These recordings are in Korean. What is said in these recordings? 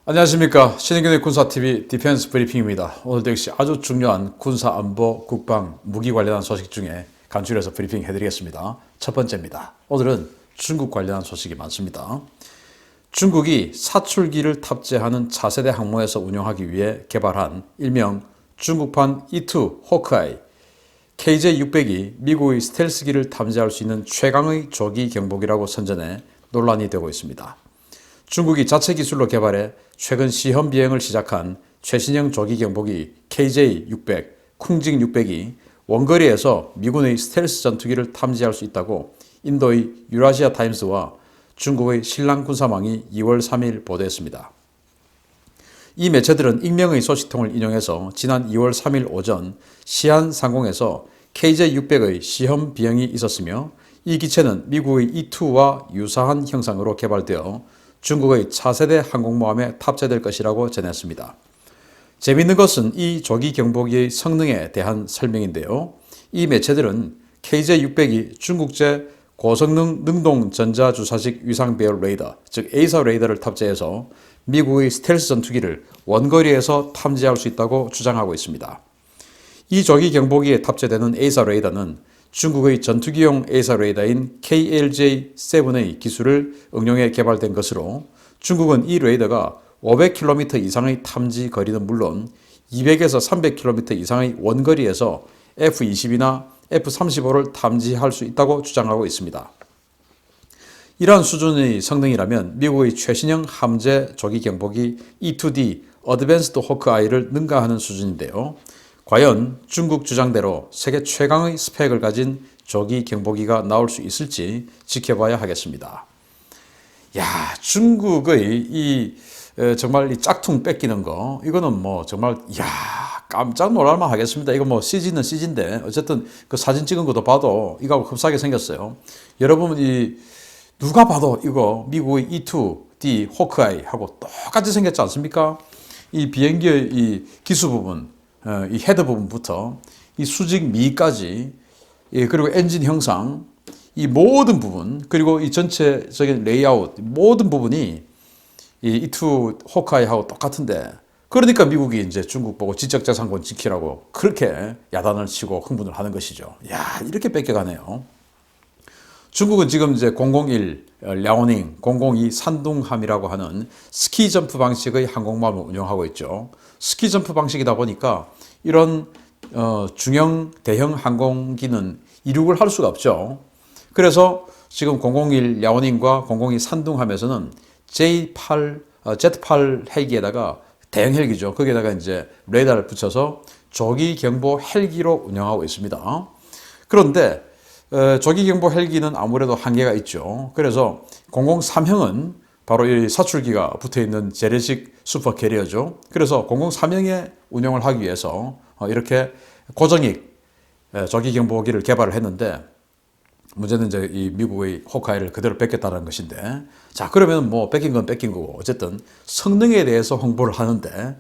안녕하십니까. 신인균의 군사TV 디펜스 브리핑입니다. 오늘도 역시 아주 중요한 군사 안보, 국방, 무기 관련한 소식 중에 간추려서 브리핑 해드리겠습니다. 첫 번째입니다. 오늘은 중국 관련한 소식이 많습니다. 중국이 사출기를 탑재하는 차세대 항모에서 운용하기 위해 개발한 일명 중국판 E2 호크아이 KJ-600이 미국의 스텔스기를 탐지할 수 있는 최강의 조기 경보기라고 선전해 논란이 되고 있습니다. 중국이 자체 기술로 개발해 최근 시험 비행을 시작한 최신형 조기 경보기 KJ-600, 쿵징-600이 원거리에서 미군의 스텔스 전투기를 탐지할 수 있다고 인도의 유라시아 타임스와 중국의 신랑 군사망이 2월 3일 보도했습니다. 이 매체들은 익명의 소식통을 인용해서 지난 2월 3일 오전 시안 상공에서 KJ-600의 시험 비행이 있었으며 이 기체는 미국의 E2와 유사한 형상으로 개발되어 중국의 차세대 항공모함에 탑재될 것이라고 전했습니다. 재미있는 것은 이 조기 경보기의 성능에 대한 설명인데요. 이 매체들은 KJ-600이 중국제 고성능 능동 전자주사식 위상 배열 레이더, 즉 에이사 레이더를 탑재해서 미국의 스텔스 전투기를 원거리에서 탐지할 수 있다고 주장하고 있습니다. 이 조기 경보기에 탑재되는 에이사 레이더는 중국의 전투기용 에이사 레이더인 KLJ-7의 기술을 응용해 개발된 것으로 중국은 이 레이더가 500km 이상의 탐지 거리는 물론 200에서 300km 이상의 원거리에서 F-22나 F-35를 탐지할 수 있다고 주장하고 있습니다. 이러한 수준의 성능이라면 미국의 최신형 함재 조기 경보기 E2D 어드밴스드 호크아이를 능가하는 수준인데요. 과연 중국 주장대로 세계 최강의 스펙을 가진 조기 경보기가 나올 수 있을지 지켜봐야 하겠습니다. 야, 중국의 정말 이 짝퉁 뺏기는 거, 이거는 뭐 정말, 깜짝 놀랄만 하겠습니다. 이거 뭐 CG는 CG인데, 어쨌든 그 사진 찍은 것도 봐도 이거하고 흡사하게 생겼어요. 여러분, 누가 봐도 이거 미국의 E2D 호크아이하고 똑같이 생겼지 않습니까? 이 비행기의 이 기수 부분, 이 헤드 부분부터 이 수직 미까지, 그리고 엔진 형상, 이 모든 부분, 그리고 이 전체적인 레이아웃, 모든 부분이 이 E2 호크아이하고 똑같은데, 그러니까 미국이 이제 중국 보고 지적재산권 지키라고 그렇게 야단을 치고 흥분을 하는 것이죠. 야, 이렇게 뺏겨가네요. 중국은 지금 이제 001 랴오닝, 002 산둥함이라고 하는 스키 점프 방식의 항공모함을 운영하고 있죠. 스키 점프 방식이다 보니까 이런 중형 대형 항공기는 이륙을 할 수가 없죠. 그래서 지금 001 랴오닝과 002 산둥함에서는 Z8 헬기에다가 대형 헬기죠. 거기에다가 이제 레이더를 붙여서 조기 경보 헬기로 운영하고 있습니다. 그런데 조기 경보 헬기는 아무래도 한계가 있죠. 그래서 003형은 바로 이 사출기가 붙어 있는 재래식 슈퍼 캐리어죠. 그래서 003형의 운영을 하기 위해서 이렇게 고정익 조기 경보기를 개발을 했는데, 문제는 이제 이 미국의 호크아이를 그대로 뺏겼다는 것인데, 자, 그러면 뭐 뺏긴 건 뺏긴 거고, 어쨌든 성능에 대해서 홍보를 하는데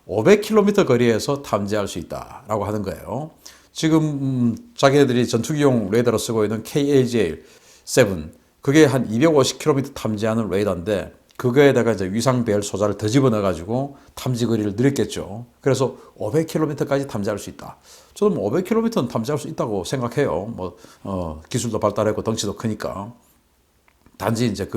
500km 거리에서 탐지할 수 있다라고 하는 거예요. 지금 자기네들이 전투기용 레이더로 쓰고 있는 KLJ-7, 그게 한 250km 탐지하는 레이더인데, 그거에다가 이제 위상 배열 소자를 더 집어넣어가지고 탐지 거리를 늘렸겠죠. 그래서 500km까지 탐지할 수 있다. 저는 뭐 500km는 탐지할 수 있다고 생각해요. 기술도 발달했고 덩치도 크니까. 단지 이제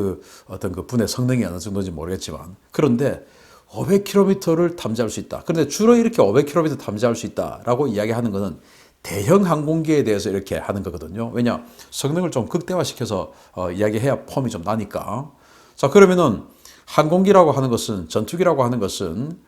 어떤 분의 성능이 어느 정도인지 모르겠지만. 그런데 500km를 탐지할 수 있다. 그런데 주로 이렇게 500km 탐지할 수 있다라고 이야기하는 것은 대형 항공기에 대해서 이렇게 하는 거거든요. 왜냐? 성능을 좀 극대화시켜서 이야기해야 폼이 좀 나니까. 자, 그러면은 항공기라고 하는 것은, 전투기라고 하는 것은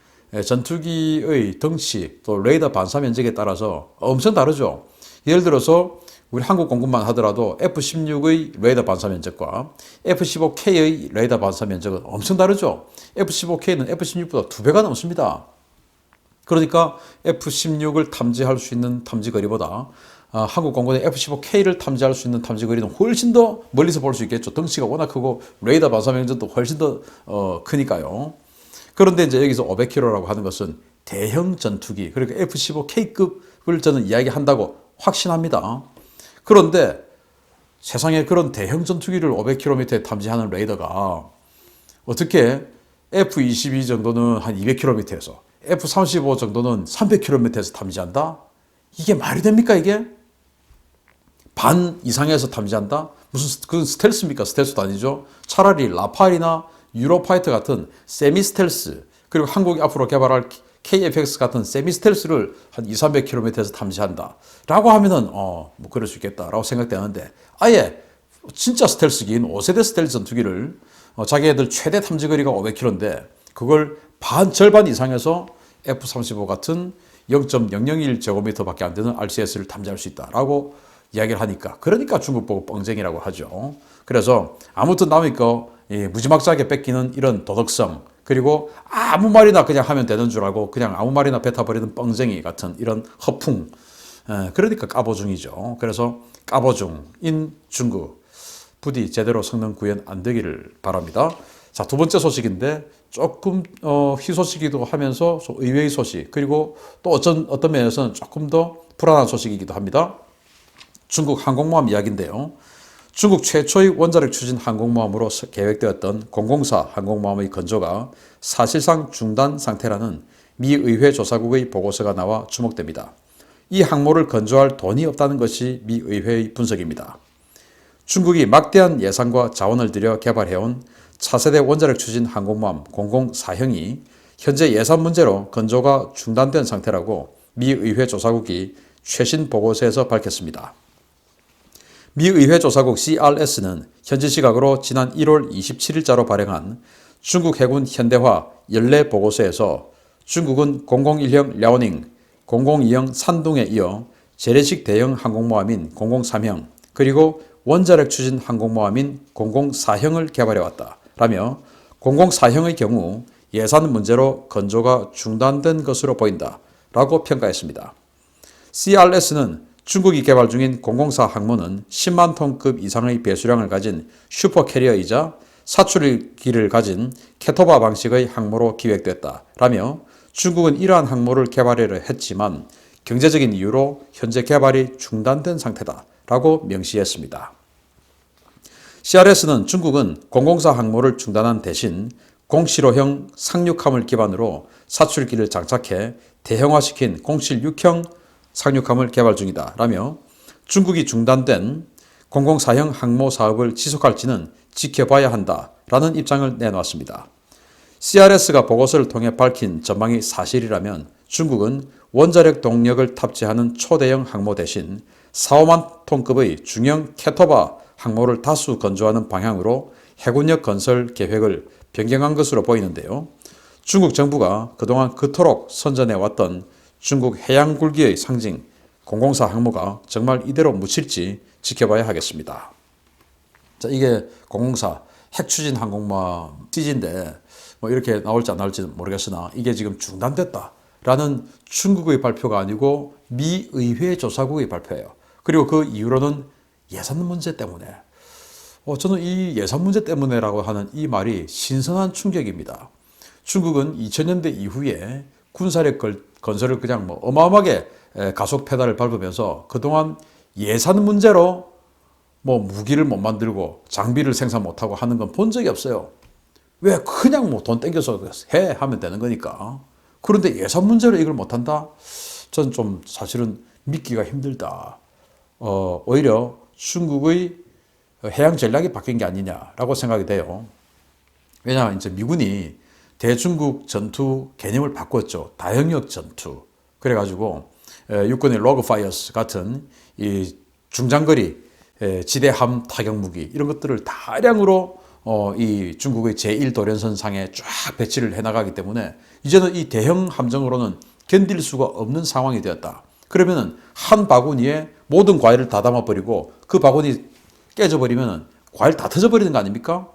전투기의 덩치 또 레이더 반사 면적에 따라서 엄청 다르죠. 예를 들어서 우리 한국 공군만 하더라도 F-16의 레이더 반사 면적과 F-15K의 레이더 반사 면적은 엄청 다르죠. F-15K는 F-16보다 2배가 넘습니다. 그러니까 F-16을 탐지할 수 있는 탐지거리보다 한국 공군의 F-15K를 탐지할 수 있는 탐지거리는 훨씬 더 멀리서 볼 수 있겠죠. 덩치가 워낙 크고 레이더 반사 면적도 훨씬 더 크니까요. 그런데 이제 여기서 500km라고 하는 것은 대형 전투기, 그러니까 F-15K급을 저는 이야기한다고 확신합니다. 그런데 세상에 그런 대형 전투기를 500km에 탐지하는 레이더가 어떻게 F-22 정도는 한 200km에서 F-35 정도는 300km에서 탐지한다? 이게 말이 됩니까 이게? 반 이상에서 탐지한다? 무슨 그건 스텔스입니까? 스텔스도 아니죠. 차라리 라팔이나 유로파이터 같은 세미 스텔스, 그리고 한국이 앞으로 개발할 KFX 같은 세미 스텔스를 한 2, 300km에서 탐지한다 라고 하면은 뭐 그럴 수 있겠다라고 생각되는데, 아예 진짜 스텔스기인 5세대 스텔스 전투기를 자기네들 최대 탐지 거리가 500km인데 그걸 절반 이상에서 F-35 같은 0.001제곱미터밖에 안 되는 RCS를 탐지할 수 있다라고 이야기를 하니까, 그러니까 중국 보고 뻥쟁이라고 하죠. 그래서 아무튼 남의 거 무지막지하게 뺏기는 이런 도덕성, 그리고 아무 말이나 그냥 하면 되는 줄 알고 그냥 아무 말이나 뱉어버리는 뻥쟁이 같은 이런 허풍, 그러니까 까보중이죠. 그래서 까보중인 중국, 부디 제대로 성능 구현 안 되기를 바랍니다. 자, 두 번째 소식인데 조금 희소식이기도 하면서 의외의 소식, 그리고 또 어떤 면에서는 조금 더 불안한 소식이기도 합니다. 중국 항공모함 이야기인데요. 중국 최초의 원자력 추진 항공모함으로 계획되었던 004 항공모함의 건조가 사실상 중단 상태라는 미 의회 조사국의 보고서가 나와 주목됩니다. 이 항모를 건조할 돈이 없다는 것이 미 의회의 분석입니다. 중국이 막대한 예산과 자원을 들여 개발해온 차세대 원자력 추진 항공모함 004형이 현재 예산 문제로 건조가 중단된 상태라고 미 의회 조사국이 최신 보고서에서 밝혔습니다. 미 의회 조사국 CRS는 현지 시각으로 지난 1월 27일자로 발행한 중국 해군 현대화 연례 보고서에서 중국은 001형 랴오닝, 002형 산둥에 이어 재래식 대형 항공모함인 003형, 그리고 원자력 추진 항공모함인 004형을 개발해왔다 라며 004형의 경우 예산 문제로 건조가 중단된 것으로 보인다 라고 평가했습니다. CRS는 중국이 개발 중인 004 항모는 10만 톤급 이상의 배수량을 가진 슈퍼캐리어이자 사출기를 가진 캐토바 방식의 항모로 기획됐다 라며 중국은 이러한 항모를 개발하려 했지만 경제적인 이유로 현재 개발이 중단된 상태다 라고 명시했습니다. CRS는 중국은 004 항모를 중단한 대신 075형 상륙함을 기반으로 사출기를 장착해 대형화시킨 076형 상륙함을 개발 중이다 라며 중국이 중단된 004형 항모 사업을 지속할지는 지켜봐야 한다 라는 입장을 내놓았습니다. CRS가 보고서를 통해 밝힌 전망이 사실이라면 중국은 원자력 동력을 탑재하는 초대형 항모 대신 4, 5만 톤급의 중형 캐토바 항모를 다수 건조하는 방향으로 해군력 건설 계획을 변경한 것으로 보이는데요. 중국 정부가 그동안 그토록 선전해왔던 중국 해양 굴기의 상징 004 항모가 정말 이대로 묻힐지 지켜봐야 하겠습니다. 자, 이게 004 핵추진 항공모함 CG인데 뭐 이렇게 나올지 안 나올지는 모르겠으나 이게 지금 중단됐다라는 중국의 발표가 아니고 미 의회 조사국의 발표예요. 그리고 그 이유로는 예산 문제 때문에. 저는 이 예산 문제 때문에라고 하는 이 말이 신선한 충격입니다. 중국은 2000년대 이후에 군사력 건설을 그냥 뭐 어마어마하게 가속 페달을 밟으면서 그동안 예산 문제로 뭐 무기를 못 만들고 장비를 생산 못하고 하는 건 본 적이 없어요. 왜 그냥 뭐 돈 땡겨서 해 하면 되는 거니까. 그런데 예산 문제로 이걸 못한다? 전 좀 사실은 믿기가 힘들다. 오히려 중국의 해양 전략이 바뀐 게 아니냐라고 생각이 돼요. 왜냐하면 이제 미군이 대중국 전투 개념을 바꿨죠. 다영역 전투. 그래가지고 육군의 로그파이어스 같은 이 중장거리 지대함 타격 무기 이런 것들을 다량으로 이 중국의 제1도련선상에 쫙 배치를 해나가기 때문에 이제는 이 대형 함정으로는 견딜 수가 없는 상황이 되었다. 그러면은 한 바구니에 모든 과일을 다 담아버리고 그 바구니 깨져버리면 과일 다 터져버리는 거 아닙니까?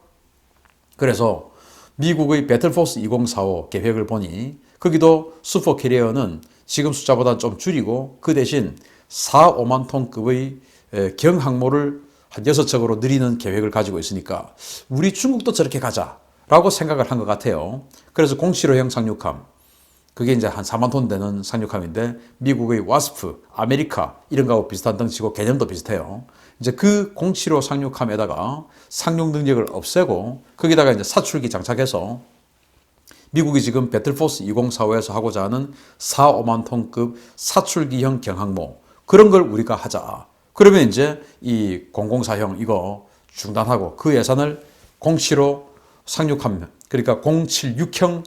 그래서 미국의 배틀포스 2045 계획을 보니 거기도 슈퍼캐리어는 지금 숫자보다 좀 줄이고 그 대신 4, 5만 톤급의 경항모를 한 6척으로 늘리는 계획을 가지고 있으니까 우리 중국도 저렇게 가자라고 생각을 한 것 같아요. 그래서 075형 상륙함, 그게 이제 한 4만 톤 되는 상륙함인데 미국의 와스프, 아메리카 이런 거하고 비슷한 덩치고 개념도 비슷해요. 이제 그 075 상륙함에다가 상륙 능력을 없애고 거기다가 이제 사출기 장착해서 미국이 지금 배틀포스 2045에서 하고자 하는 4, 5만 톤급 사출기형 경항모 그런 걸 우리가 하자. 그러면 이제 이 004형 이거 중단하고 그 예산을 07로 상륙하면 그러니까 076형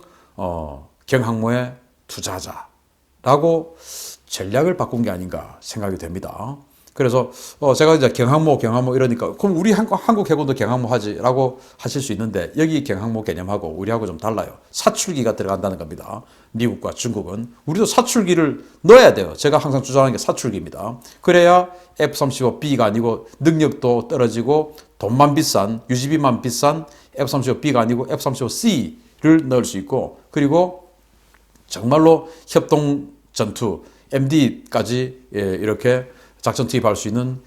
경항모에 투자하자라고 전략을 바꾼 게 아닌가 생각이 됩니다. 그래서 제가 이제 경항모 이러니까 그럼 우리 한국 해군도 경항모 하지라고 하실 수 있는데 여기 경항모 개념하고 우리하고 좀 달라요. 사출기가 들어간다는 겁니다. 미국과 중국은 우리도 사출기를 넣어야 돼요. 제가 항상 주장하는 게 사출기입니다. 그래야 F-35B가 아니고 능력도 떨어지고 돈만 비싼 유지비만 비싼 F-35B가 아니고 F-35C를 넣을 수 있고 그리고 정말로 협동 전투 MD까지 이렇게 작전 투입할 수 있는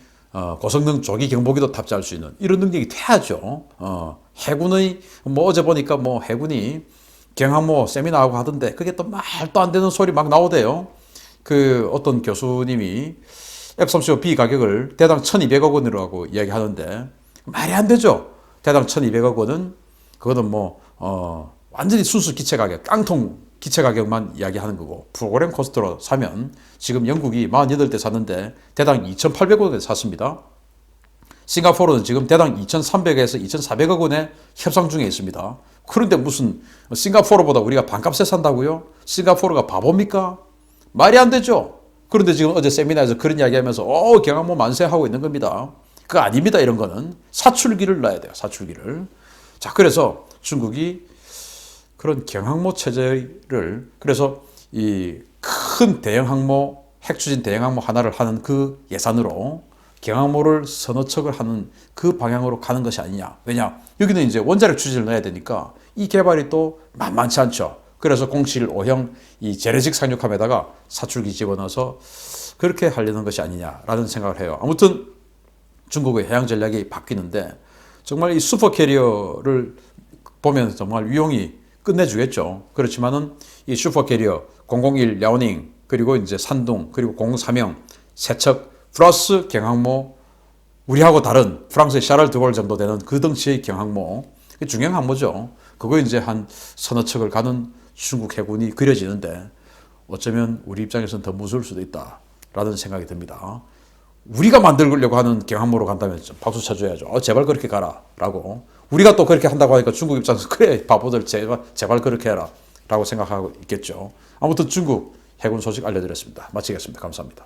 고성능 조기 경보기도 탑재할 수 있는 이런 능력이 돼야죠. 해군의 뭐 어제 보니까 뭐 해군이 경항모 세미나하고 하던데 그게 또 말도 안 되는 소리 막 나오대요. 그 어떤 교수님이 F-35B 가격을 대당 1,200억 원이라고 이야기하는데 말이 안 되죠. 대당 1,200억 원은 그거는 뭐 완전히 순수 기체 가격, 깡통 기체 가격만 이야기하는 거고 프로그램 코스트로 사면 지금 영국이 48대 샀는데 대당 2,800억 원에 샀습니다. 싱가포르는 지금 대당 2,300에서 2,400억 원에 협상 중에 있습니다. 그런데 무슨 싱가포르보다 우리가 반값에 산다고요? 싱가포르가 바보입니까? 말이 안 되죠. 그런데 지금 어제 세미나에서 그런 이야기하면서 경항모 만세하고 있는 겁니다. 그거 아닙니다. 이런 거는 사출기를 넣어야 돼요. 사출기를. 자, 그래서 중국이 그런 경항모 체제를 그래서 이 큰 대형 항모 핵추진 대형 항모 하나를 하는 그 예산으로 경항모를 서너 척을 하는 그 방향으로 가는 것이 아니냐. 왜냐? 여기는 이제 원자력 추진을 넣어야 되니까 이 개발이 또 만만치 않죠. 그래서 075형 이 재래식 상륙함에다가 사출기 집어넣어서 그렇게 하려는 것이 아니냐라는 생각을 해요. 아무튼 중국의 해양 전략이 바뀌는데 정말 이 슈퍼캐리어를 보면 정말 위용이 끝내주겠죠. 그렇지만은 이 슈퍼캐리어 001 랴오닝 그리고 이제 산둥 그리고 003형 세척 플러스 경항모 우리하고 다른 프랑스의 샤를 드골 정도 되는 그 덩치의 경항모 중형 항모죠. 그거 이제 한 서너 척을 가는 중국 해군이 그려지는데 어쩌면 우리 입장에서는 더 무서울 수도 있다라는 생각이 듭니다. 우리가 만들려고 하는 경항모로 간다면 좀 박수 쳐줘야죠. 제발 그렇게 가라라고. 우리가 또 그렇게 한다고 하니까 중국 입장에서 그래 바보들 제발 그렇게 해라 라고 생각하고 있겠죠. 아무튼 중국 해군 소식 알려드렸습니다. 마치겠습니다. 감사합니다.